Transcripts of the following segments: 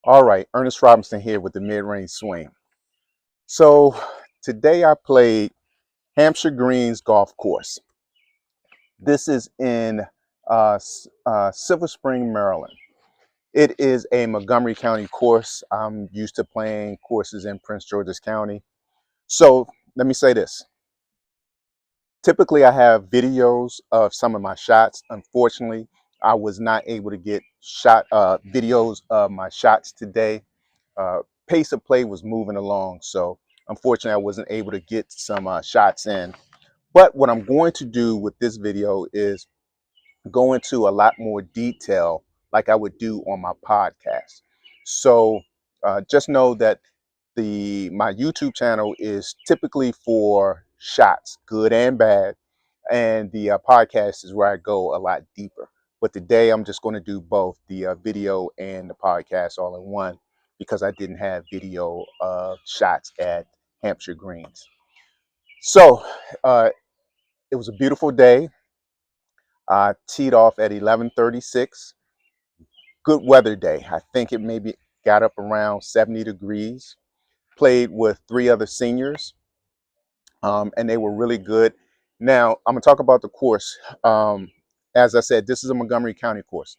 All right, Ernest Robinson here with the mid-range swing. So today I played Hampshire Greens Golf Course. This is in Silver Spring, Maryland. It is a Montgomery County course. I'm used to playing courses in Prince George's County. So let me say this. Typically, I have videos of some of my shots. Unfortunately, I was not able to get videos of my shots today. Pace of play was moving along, so unfortunately I wasn't able to get some shots in. But what I'm going to do with this video is go into a lot more detail like I would do on my podcast. So just know that my YouTube channel is typically for shots, good and bad, and the podcast is where I go a lot deeper. But today I'm just going to do both the video and the podcast all in one because I didn't have video of shots at Hampshire Greens. So it was a beautiful day. I teed off at 11:36. Good weather day. I think it maybe got up around 70 degrees. Played with 3 other seniors, and they were really good. Now, I'm going to talk about the course. As I said, this is a Montgomery County course.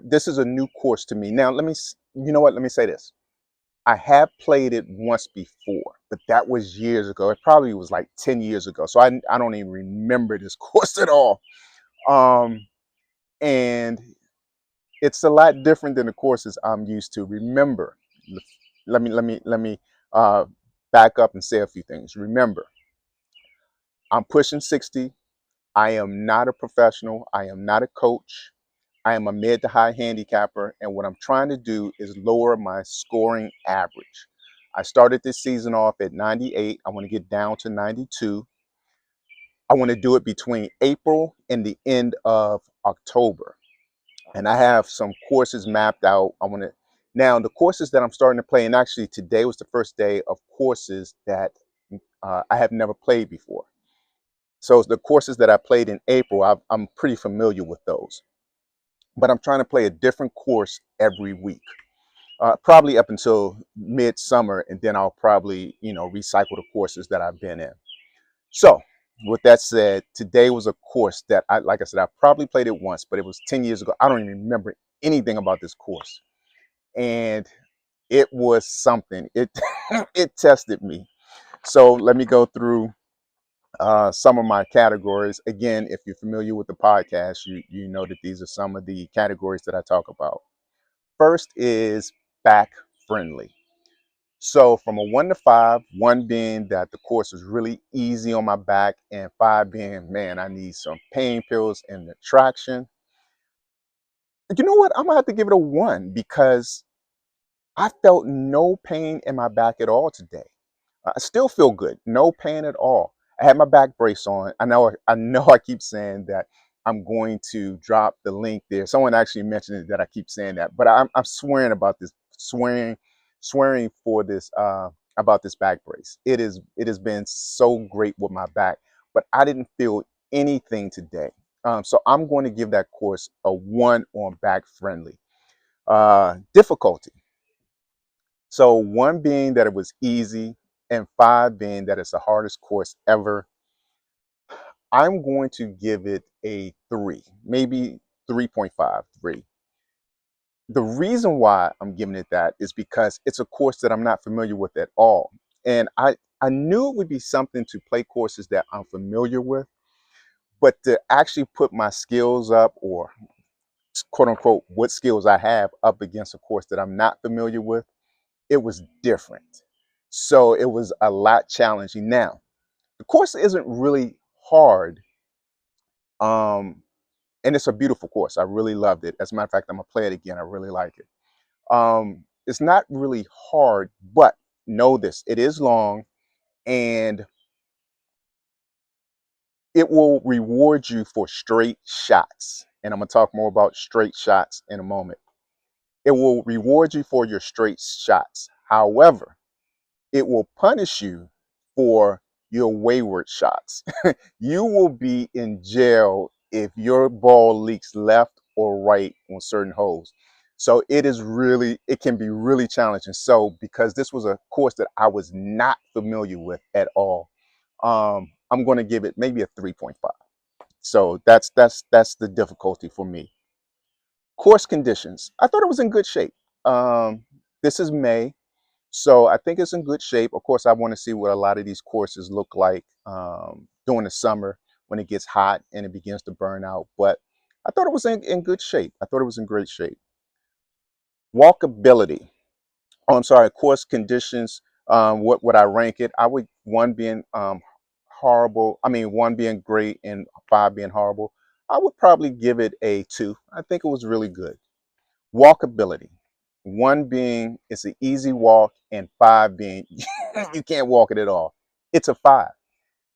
This is a new course to me. Now, let me say this. I have played it once before, but that was years ago. It probably was like 10 years ago. So I don't even remember this course at all. And it's a lot different than the courses I'm used to. Remember, let me back up and say a few things. Remember, I'm pushing 60. I am not a professional. I am not a coach. I am a mid to high handicapper, and what I'm trying to do is lower my scoring average. I started this season off at 98. I want to get down to 92. I want to do it between April and the end of October. And I have some courses mapped out. Now the courses that I'm starting to play, and actually today was the first day of courses that I have never played before. So the courses that I played in April, I'm pretty familiar with those. But I'm trying to play a different course every week, probably up until midsummer, and then I'll probably, recycle the courses that I've been in. So with that said, today was a course that like I said, I probably played it once, but it was 10 years ago. I don't even remember anything about this course. And it was something. It it tested me. So let me go through some of my categories. Again, if you're familiar with the podcast, you know that these are some of the categories that I talk about. First is back friendly. So from a 1 to 5, 1 being that the course was really easy on my back, and 5 being, man, I need some pain pills and the traction. You know what? I'm gonna have to give it a 1 because I felt no pain in my back at all today. I still feel good, no pain at all. I had my back brace on. I know I keep saying that I'm going to drop the link there. Someone actually mentioned it that I keep saying that, but I'm swearing about this, swearing for this about this back brace. It has been so great with my back, but I didn't feel anything today. So I'm going to give that course a 1 on back friendly. Difficulty. So 1 being that it was easy, and 5 being that it's the hardest course ever. I'm going to give it a 3, maybe 3.5, 3. The reason why I'm giving it that is because it's a course that I'm not familiar with at all. And I knew it would be something to play courses that I'm familiar with, but to actually put my skills up, or quote unquote, what skills I have up against a course that I'm not familiar with, it was different. So it was a lot challenging. Now, the course isn't really hard, and it's a beautiful course. I really loved it. As a matter of fact, I'm gonna play it again. I really like it. It's not really hard, but know this: it is long, and it will reward you for straight shots. And I'm gonna talk more about straight shots in a moment. It will reward you for your straight shots. However, it will punish you for your wayward shots. You will be in jail if your ball leaks left or right on certain holes. So it can be really challenging. So because this was a course that I was not familiar with at all, I'm going to give it maybe a 3.5. So that's the difficulty for me. Course conditions. I thought it was in good shape. This is May, so I think it's in good shape. Of course, I want to see what a lot of these courses look like during the summer when it gets hot and it begins to burn out. But I thought it was in good shape. I thought it was in great shape. Walkability. Oh, I'm sorry. Course conditions. What would I rank it? I would one being horrible. I mean, one being great and five being horrible. I would probably give it a 2. I think it was really good. Walkability. One being it's an easy walk, and five being you can't walk it at all. It's a 5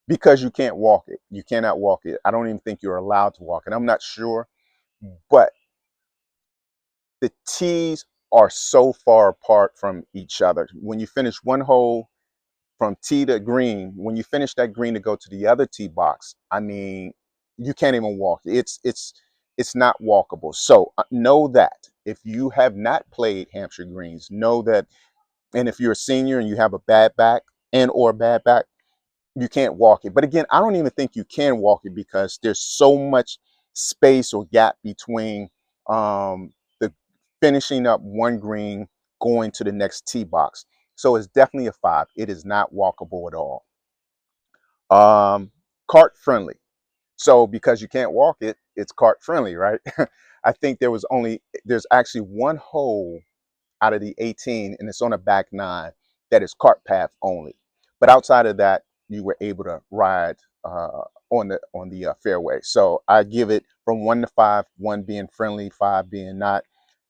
because you can't walk it. You cannot walk it. I don't even think you're allowed to walk it. I'm not sure, but the tees are so far apart from each other. When you finish one hole from tee to green, when you finish that green to go to the other tee box, I mean, you can't even walk. It's not walkable. So know that if you have not played Hampshire Greens, know that, and if you're a senior and you have a bad back and or a bad back, you can't walk it. But again, I don't even think you can walk it because there's so much space or gap between the finishing up one green going to the next tee box. So it's definitely a 5. It is not walkable at all. Cart friendly. So because you can't walk it, it's cart friendly, right? I think there's actually one hole out of the 18, and it's on a back 9 that is cart path only. But outside of that, you were able to ride on the fairway. So I give it from 1 to 5, 1 being friendly, 5 being not.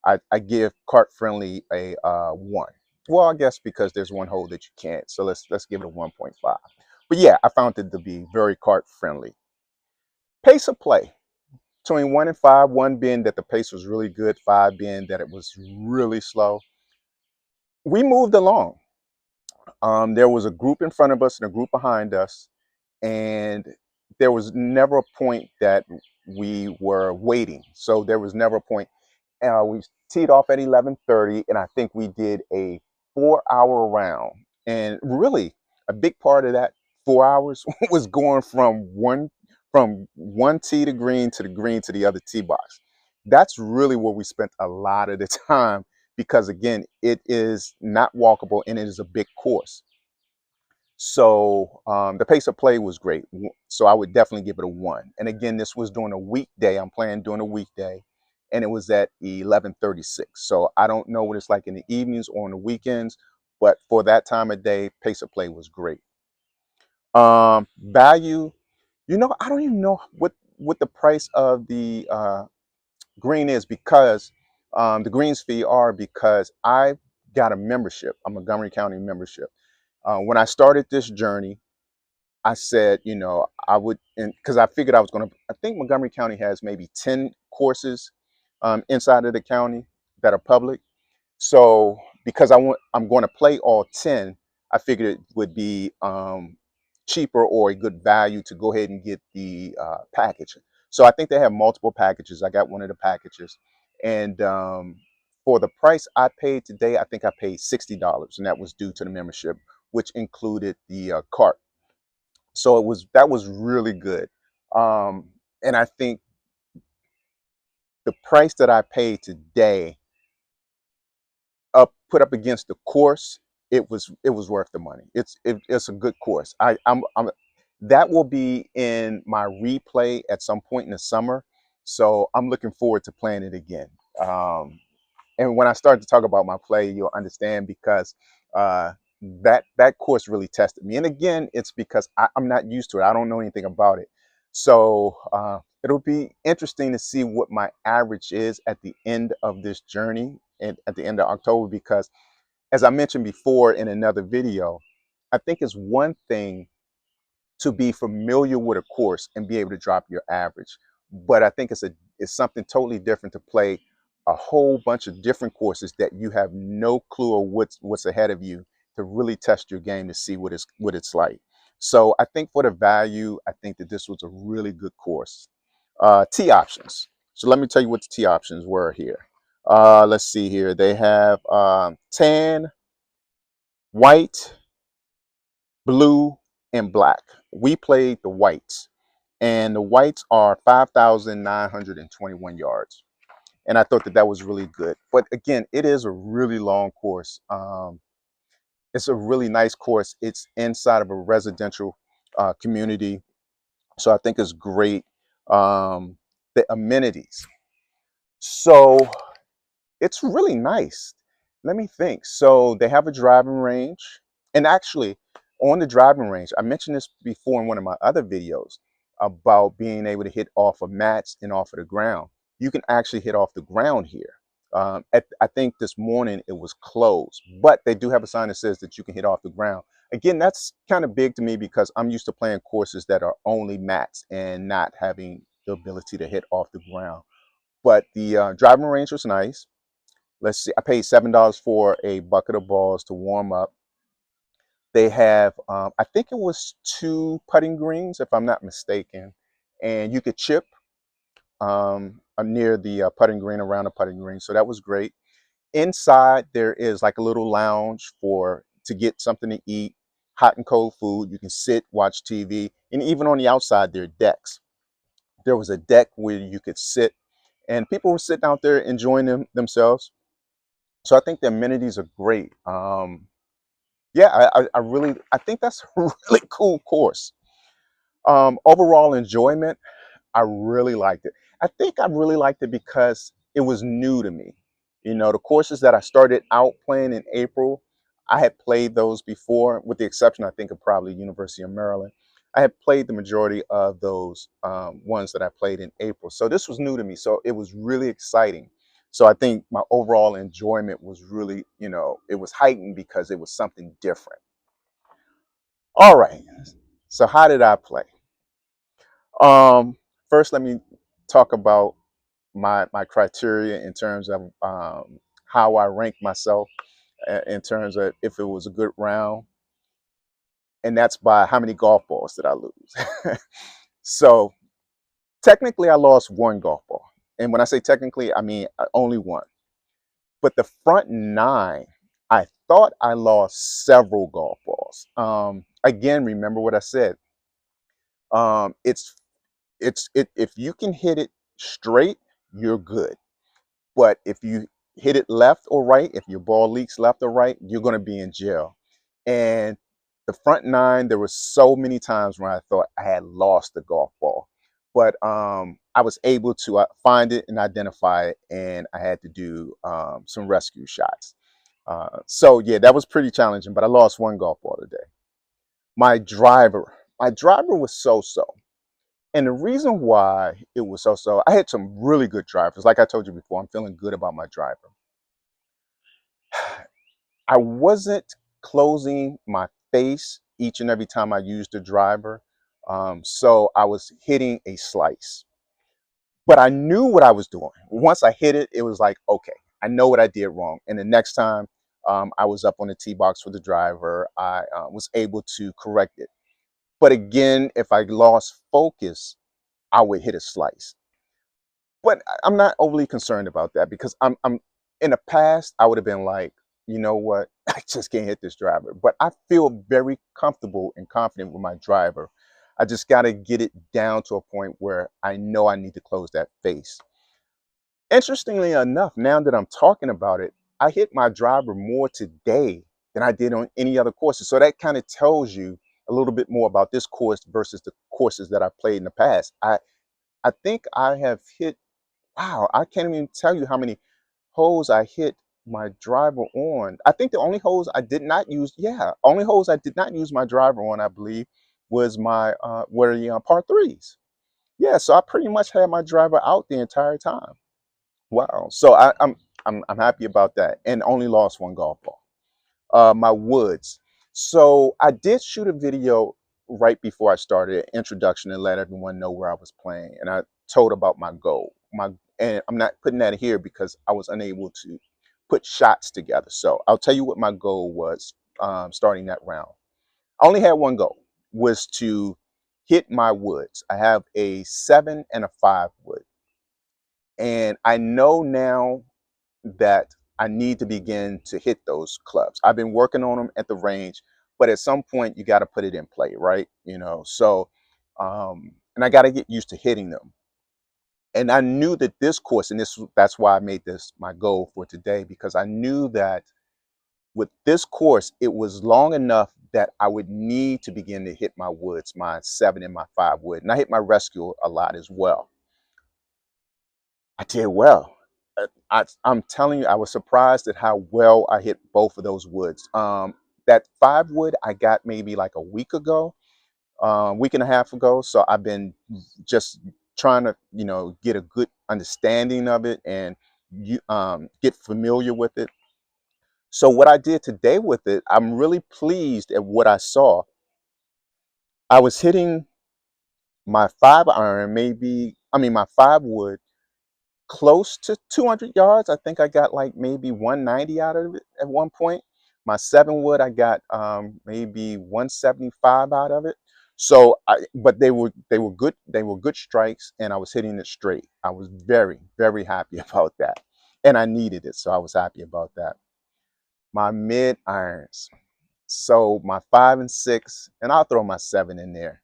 I give cart friendly a 1. Well, I guess because there's one hole that you can't. So let's give it a 1.5. But yeah, I found it to be very cart friendly. Pace of play between 1 and 5, 1 being that the pace was really good, 5 being that it was really slow. We moved along. There was a group in front of us and a group behind us, and there was never a point that we were waiting. So there was never a point. We teed off at 11:30, and I think we did a 4-hour round. And really, a big part of that 4 hours was going from one tee to green to the green to the other tee box. That's really where we spent a lot of the time because again, it is not walkable and it is a big course. So the pace of play was great. So I would definitely give it a 1. And again, this was during a weekday. I'm playing during a weekday, and it was at 11:36. So I don't know what it's like in the evenings or on the weekends, but for that time of day, pace of play was great. Value, I don't even know what the price of the green is because the greens fee are because I got a membership, a Montgomery County membership. When I started this journey, I said, I would, because I figured I think Montgomery County has maybe 10 courses inside of the county that are public. So because I'm going to play all 10, I figured it would be cheaper or a good value to go ahead and get the package. So I think they have multiple packages. I got one of the packages. And for the price I paid today, I think I paid $60, and that was due to the membership, which included the cart. So that was really good. And I think the price that I paid today put up against the course, it was worth the money. It's a good course. I'm that will be in my replay at some point in the summer. So I'm looking forward to playing it again. And when I start to talk about my play, you'll understand because uh, that course really tested me. And again, it's because I'm not used to it. I don't know anything about it. So it'll be interesting to see what my average is at the end of this journey and at the end of October, because as I mentioned before in another video, I think it's one thing to be familiar with a course and be able to drop your average. But I think it's something totally different to play a whole bunch of different courses that you have no clue of what's ahead of you to really test your game to see what it's like. So I think for the value, I think that this was a really good course. Tee options. So let me tell you what the tee options were here. Let's see here. They have tan, white, blue, and black. We played the whites, and the whites are 5,921 yards. And I thought that that was really good. But again, it is a really long course. It's a really nice course. It's inside of a residential community, so I think it's great. The amenities. So it's really nice. Let me think. So they have a driving range. And actually, on the driving range, I mentioned this before in one of my other videos about being able to hit off of mats and off of the ground. You can actually hit off the ground here. I think this morning it was closed, but they do have a sign that says that you can hit off the ground. Again, that's kind of big to me because I'm used to playing courses that are only mats and not having the ability to hit off the ground. But the driving range was nice. Let's see, I paid $7 for a bucket of balls to warm up. They have, I think it was 2 putting greens, if I'm not mistaken, and you could chip near the putting green, around the putting green. So that was great. Inside, there is like a little lounge for to get something to eat, hot and cold food. You can sit, watch TV, and even on the outside, there are decks. There was a deck where you could sit, and people were sitting out there enjoying themselves. So I think the amenities are great. Yeah, I think that's a really cool course. Overall enjoyment, I really liked it. I think I really liked it because it was new to me. You know, the courses that I started out playing in April, I had played those before, with the exception, I think, of probably University of Maryland. I had played the majority of those ones that I played in April. So this was new to me. So it was really exciting. So I think my overall enjoyment was really, it was heightened because it was something different. All right. So how did I play? Um, First, let me talk about my criteria in terms of how I rank myself in terms of if it was a good round, and that's by how many golf balls did I lose. So technically, I lost one golf ball, and when I say technically, I mean only one. But the front nine, I thought I lost several golf balls. Again, remember what I said. If you can hit it straight, you're good. But if you hit it left or right, if your ball leaks left or right, you're going to be in jail. And the front nine, there were so many times when I thought I had lost the golf ball, but I was able to find it and identify it, and I had to do some rescue shots. So yeah, that was pretty challenging, but I lost one golf ball today. My driver was so-so. And the reason why it was so-so, I had some really good drivers. Like I told you before, I'm feeling good about my driver. I wasn't closing my face each and every time I used the driver. So I was hitting a slice. But I knew what I was doing. Once I hit it, it was like, okay, I know what I did wrong. And the next time I was up on the tee box with the driver, I was able to correct it. But again, if I lost focus, I would hit a slice. But I'm not overly concerned about that because I'm in the past I would have been like, you know what, I just can't hit this driver. But I feel very comfortable and confident with my driver. I just got to get it down to a point where I know I need to close that face. Interestingly enough, now that I'm talking about it, I hit my driver more today than I did on any other courses. So that kind of tells you a little bit more about this course versus the courses that I played in the past. I think I have hit, wow, I can't even tell you how many holes I hit my driver on. I think the only holes I did not use, yeah, only holes I did not use my driver on, I believe, was my were the par threes. Yeah, so I pretty much had my driver out the entire time. Wow. So I'm happy about that, and only lost one golf ball. My woods. So I did shoot a video right before I started, an introduction, and let everyone know where I was playing. And I told about my goal. And I'm not putting that here because I was unable to put shots together. So I'll tell you what my goal was starting that round. I only had one goal, was to hit my woods. I have a 7 and a 5 wood. And I know now that I need to begin to hit those clubs. I've been working on them at the range, but at some point you got to put it in play, right? And I got to get used to hitting them. And I knew that this course, and that's why I made this my goal for today, because I knew that with this course, it was long enough that I would need to begin to hit my woods, my 7 and my 5 wood. And I hit my rescue a lot as well. I did well. I'm telling you, I was surprised at how well I hit both of those woods. That 5 wood I got maybe like a week ago, week and a half ago. So I've been just trying to, get a good understanding of it and get familiar with it. So what I did today with it, I'm really pleased at what I saw. I was hitting my 5 iron, my 5 wood close to 200 yards. I think I got like maybe 190 out of it at one point. My 7 wood, I got maybe 175 out of it. But they were good. They were good strikes, and I was hitting it straight. I was very, very happy about that, and I needed it, so I was happy about that. My mid irons, so my 5 and 6, and I'll throw my 7 in there.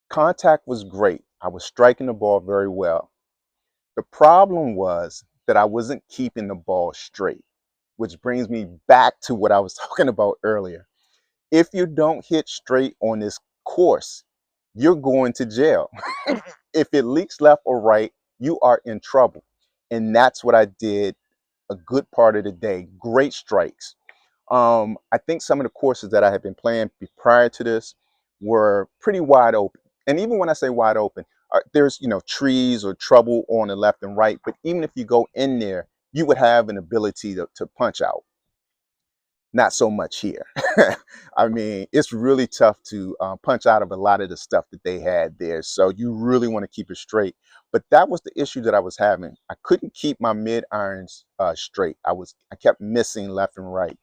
Contact was great. I was striking the ball very well. The problem was that I wasn't keeping the ball straight, which brings me back to what I was talking about earlier. If you don't hit straight on this course, you're going to jail. If it leaks left or right, you are in trouble. And that's what I did a good part of the day. Great strikes. I think some of the courses that I had been playing prior to this were pretty wide open. And even when I say wide open, there's trees or trouble on the left and right. But even if you go in there, you would have an ability to punch out. Not so much here. I mean, it's really tough to punch out of a lot of the stuff that they had there. So you really want to keep it straight. But that was the issue that I was having. I couldn't keep my mid irons straight. I kept missing left and right.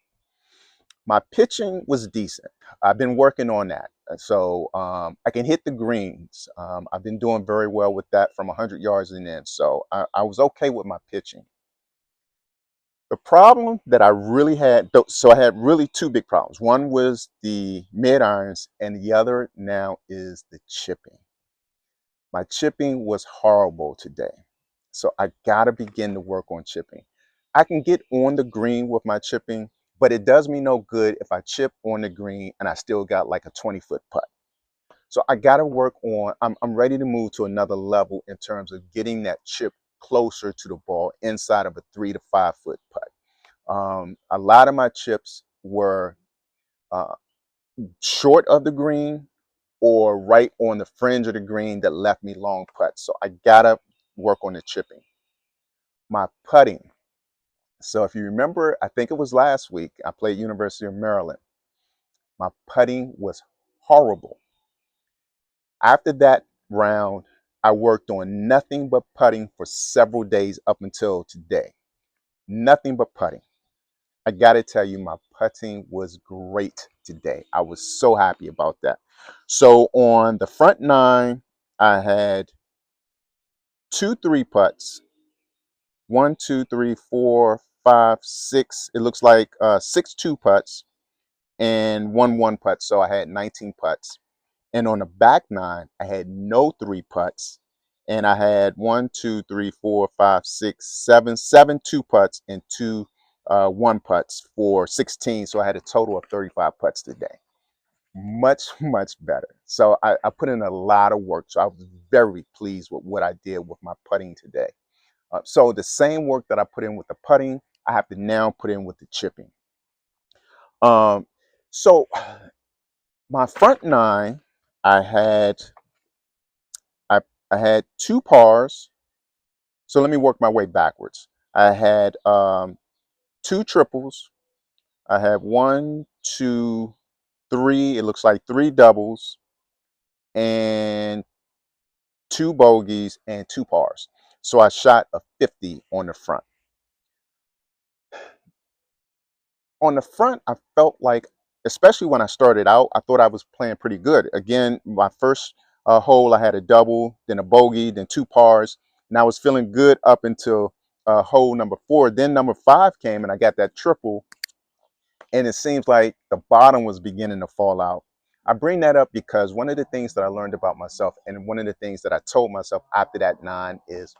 My pitching was decent. I've been working on that. So I can hit the greens. I've been doing very well with that from 100 yards and in. So I was okay with my pitching. The problem that I really had, so I had really 2 big problems. One was the mid irons, and the other now is the chipping. My chipping was horrible today. So I got to begin to work on chipping. I can get on the green with my chipping, but it does me no good if I chip on the green and I still got like a 20-foot putt. So I got to work on, I'm ready to move to another level in terms of getting that chip closer to the ball inside of a 3 to 5 foot putt. A lot of my chips were short of the green or right on the fringe of the green that left me long putts. So I gotta work on the chipping. My putting. So if you remember, I think it was last week, I played University of Maryland. My putting was horrible. After that round, I worked on nothing but putting for several days up until today. Nothing but putting. I got to tell you, my putting was great today. I was so happy about that. So on the front 9, I had 2 3-putts, 1, 2, 3, 4, 5, 6. It looks like 6 2-putts and 1 1-putt. So I had 19 putts. And on the back 9, I had no 3-putts. And I had 1, 2, 3, 4, 5, 6, 7 2-putts and 2 1-putts for 16. So I had a total of 35 putts today. Much, much better. So I put in a lot of work. So I was very pleased with what I did with my putting today. So the same work that I put in with the putting, I have to now put in with the chipping. So my front 9, I had 2 pars. So let me work my way backwards. I had 2 triples. I have 1, 2, 3. It looks like 3 doubles and 2 bogeys and 2 pars. So I shot a 50 on the front. On the front, I felt like, especially when I started out, I thought I was playing pretty good. Again, my first hole, I had a double, then a bogey, then 2 pars, and I was feeling good up until hole number 4. Then number 5 came and I got that triple, and it seems like the bottom was beginning to fall out. I bring that up because one of the things that I learned about myself, and one of the things that I told myself after that 9 is,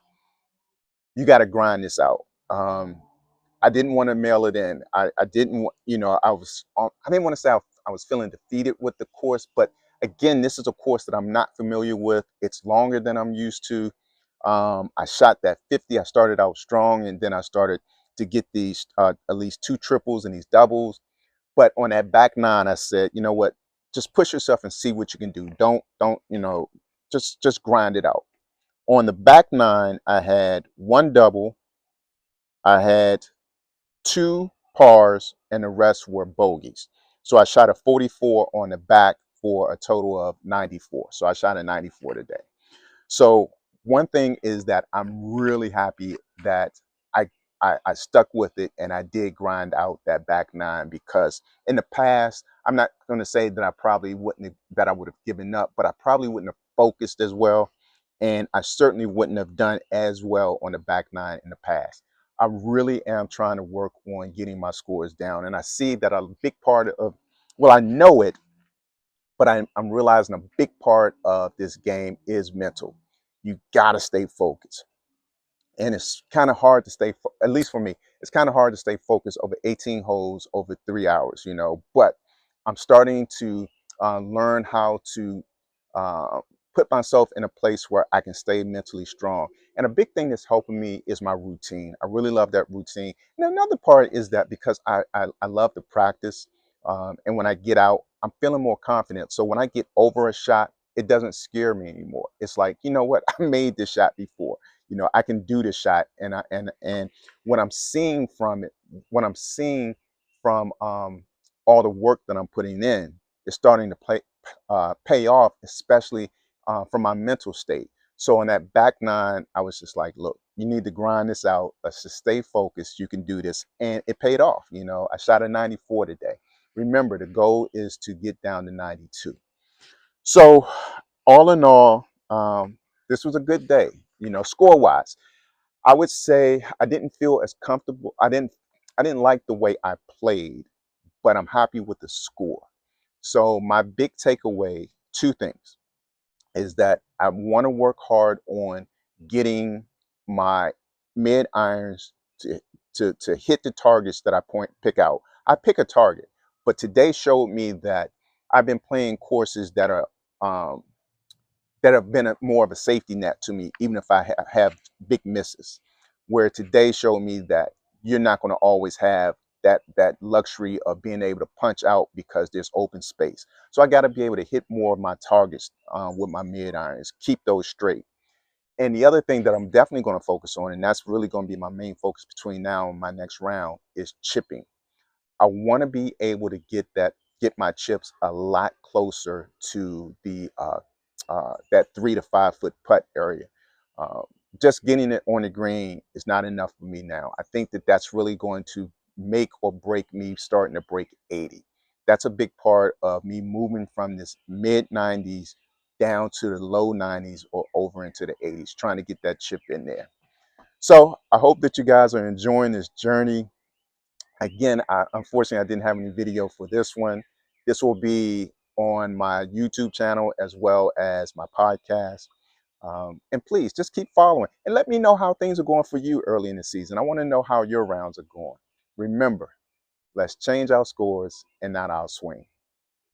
you got to grind this out. I didn't want to mail it in. I didn't want, I didn't want to say I was feeling defeated with the course, but again, this is a course that I'm not familiar with. It's longer than I'm used to. I shot that 50. I started out strong, and then I started to get these at least 2 triples and these doubles. But on that back 9, I said, you know what? Just push yourself and see what you can do. Don't, just grind it out. On the back 9, I had 1 double. I had 2 pars, and the rest were bogeys. So I shot a 44 on the back for a total of 94. So I shot a 94 today. So one thing is that I'm really happy that I, I stuck with it, and I did grind out that back 9, because in the past, I'm not going to say that I probably wouldn't have, that I would have given up, but I probably wouldn't have focused as well, and I certainly wouldn't have done as well on the back 9 in the past. I really am trying to work on getting my scores down, and I see that a big part of, well, I know it, but I'm realizing a big part of this game is mental. You got to stay focused. And it's kind of hard to stay, at least for me, it's kind of hard to stay focused over 18 holes over 3 hours, but I'm starting to learn how to uh, put myself in a place where I can stay mentally strong. And a big thing that's helping me is my routine. I really love that routine. And another part is that because I love to practice, and when I get out, I'm feeling more confident. So when I get over a shot, it doesn't scare me anymore. It's like, you know what, I made this shot before. I can do this shot, and what I'm seeing from it, what I'm seeing from all the work that I'm putting in, is starting to pay off, especially from my mental state. So on that back 9, I was just like, look, you need to grind this out. Let's just stay focused. You can do this, and it paid off. I shot a 94 today. Remember, the goal is to get down to 92. So all in all, this was a good day. Score wise, I would say I didn't feel as comfortable. I didn't like the way I played, but I'm happy with the score. So my big takeaway, 2 things, is that I want to work hard on getting my mid irons to hit the targets that I pick out. I pick a target, but today showed me that I've been playing courses um, that have been more of a safety net to me, even if I have big misses. Where today showed me that you're not going to always have that luxury of being able to punch out because there's open space. So I got to be able to hit more of my targets with my mid irons, keep those straight. And the other thing that I'm definitely going to focus on, and that's really going to be my main focus between now and my next round, is chipping. I want to be able to get my chips a lot closer to the that 3 to 5 foot putt area. Uh, just getting it on the green is not enough for me now. I think that that's really going to make or break me starting to break 80. That's a big part of me moving from this mid 90s down to the low 90s or over into the 80s, trying to get that chip in there. So I hope that you guys are enjoying this journey. Again, unfortunately, I didn't have any video for this one. This will be on my YouTube channel as well as my podcast. And please just keep following and let me know how things are going for you early in the season. I want to know how your rounds are going. Remember, let's change our scores and not our swing.